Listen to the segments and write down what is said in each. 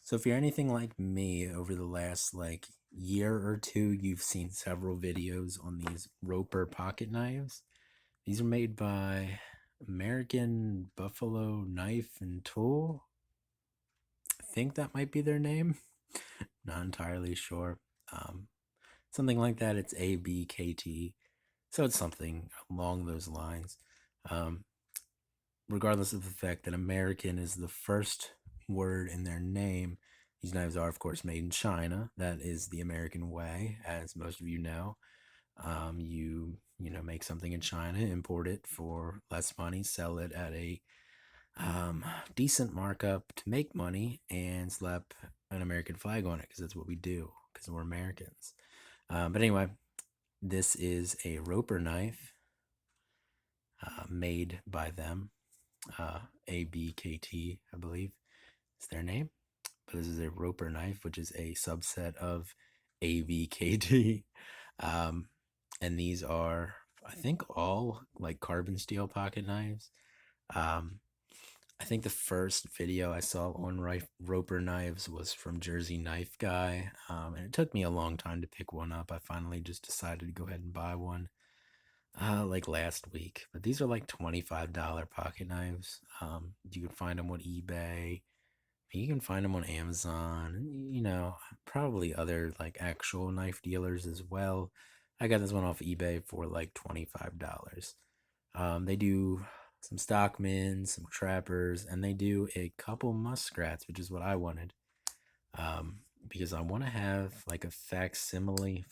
So if you're anything like me, over the last year or two, you've seen several videos on these Roper pocket knives. These are made by American Buffalo Knife and Tool. I think that might be their name. Not entirely sure. Um, Something like that. It's ABKT. So it's something along those lines. Um, Regardless of the fact that American is the first word in their name, these knives are, of course, made in China. That is the American way, as most of you know. You make something in China, import it for less money, sell it at a decent markup to make money, and slap an American flag on it because that's what we do because we're Americans. But anyway, this is a Roper knife made by them. ABKT, I believe is their name. But this is a Roper knife, which is a subset of AVKT. Um, and these are, I think, all like carbon steel pocket knives. Um, I think the first video I saw on Roper knives was from Jersey Knife Guy, and it took me a long time to pick one up. I finally just decided to go ahead and buy one like last week. But these are like $25 pocket knives. You can find them on eBay. You can find them on Amazon, probably other like actual knife dealers as well. I got this one off eBay for like $25. They do some Stockmans, some Trappers, and they do a couple Muskrats, which is what I wanted. Because I want to have like a facsimile.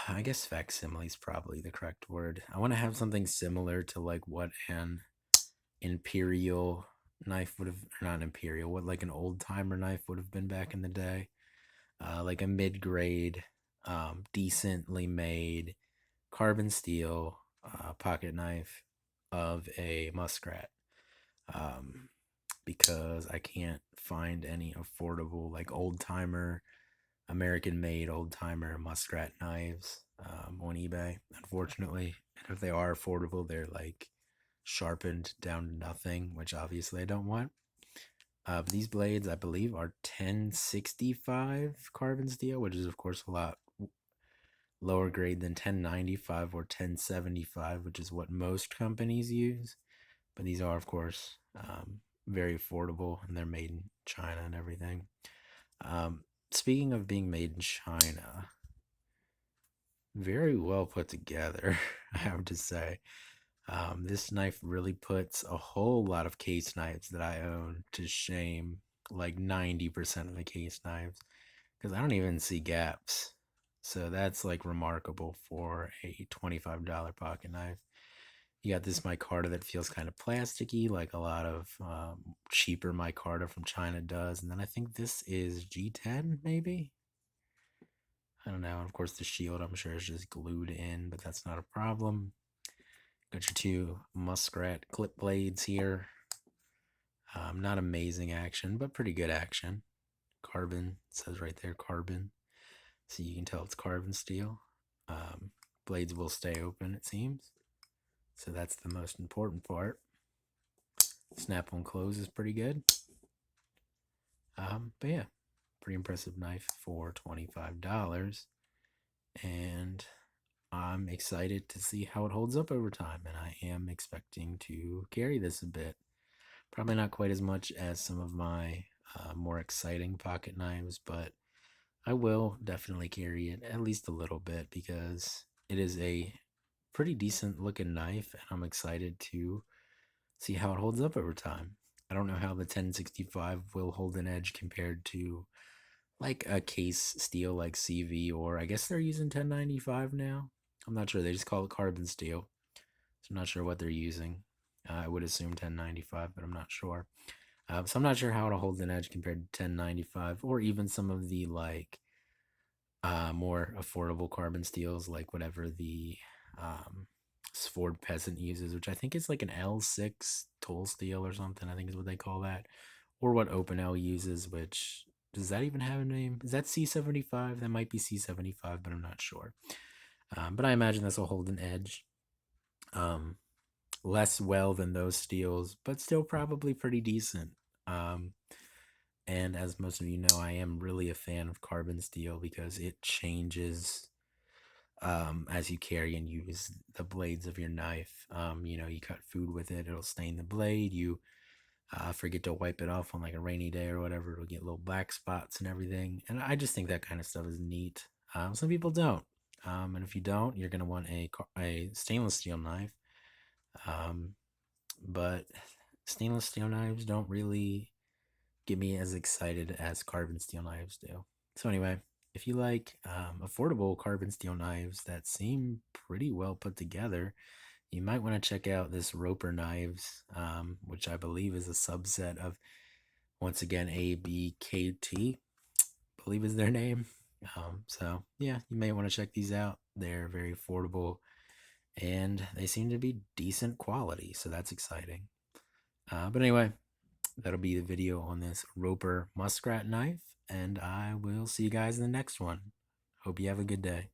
I guess facsimile is probably the correct word. I want to have something similar to like what an imperial knife would have, or not imperial, what like an old timer knife would have been back in the day. Like a mid grade, decently made carbon steel pocket knife of a muskrat. Um, because I can't find any affordable, like old timer, American made old timer muskrat knives on eBay, unfortunately. And if they are affordable, they're like sharpened down to nothing, which obviously I don't want. These blades, I believe, are 1065 carbon steel, which is, of course, a lot lower grade than 1095 or 1075, which is what most companies use. But these are, of course, very affordable, and they're made in China and everything. Speaking of being made in China, very well put together, I have to say. This knife really puts a whole lot of case knives that I own to shame, like 90% of the case knives, because I don't even see gaps. So that's like remarkable for a $25 pocket knife. You got this micarta that feels kind of plasticky, like a lot of cheaper micarta from China does. And then I think this is G10, maybe? I don't know. And of course, the shield, I'm sure, is just glued in, but that's not a problem. Got your two Muskrat clip blades here. Not amazing action, but pretty good action. Carbon, says right there, carbon. So you can tell it's carbon steel. Blades will stay open, it seems. So that's the most important part. Snap on close is pretty good. But yeah, pretty impressive knife for $25. And I'm excited to see how it holds up over time. And I am expecting to carry this a bit. Probably not quite as much as some of my more exciting pocket knives, but I will definitely carry it at least a little bit because it is a pretty decent looking knife, and I'm excited to see how it holds up over time. I don't know how the 1065 will hold an edge compared to like a case steel like CV, or I guess they're using 1095 now. I'm not sure. They just call it carbon steel. So I'm not sure what they're using. I would assume 1095, but I'm not sure. So I'm not sure how it'll hold an edge compared to 1095, or even some of the like more affordable carbon steels, like whatever the um, Ford Peasant uses, which I think is like an L6 toll steel or something. I think is what they call that, or what OpenL uses. Which does that even have a name? Is that C75? That might be C75, but I'm not sure. But I imagine this will hold an edge. Um, Less well than those steels, but still probably pretty decent. Um, And as most of you know, I am really a fan of carbon steel because it changes as you carry and use the blades of your knife. You cut food with it, it'll stain the blade. You forget to wipe it off on like a rainy day or whatever, it'll get little black spots and everything. And I just think that kind of stuff is neat. Some people don't. And if you don't, you're going to want a stainless steel knife. Um, but stainless steel knives don't really get me as excited as carbon steel knives do. So anyway, if you like affordable carbon steel knives that seem pretty well put together, you might want to check out this Roper knives, which I believe is a subset of, once again, ABKT, believe is their name. So yeah, you may want to check these out. They're very affordable and they seem to be decent quality, so that's exciting. But anyway, that'll be the video on this Roper Muskrat knife, and I will see you guys in the next one. Hope you have a good day.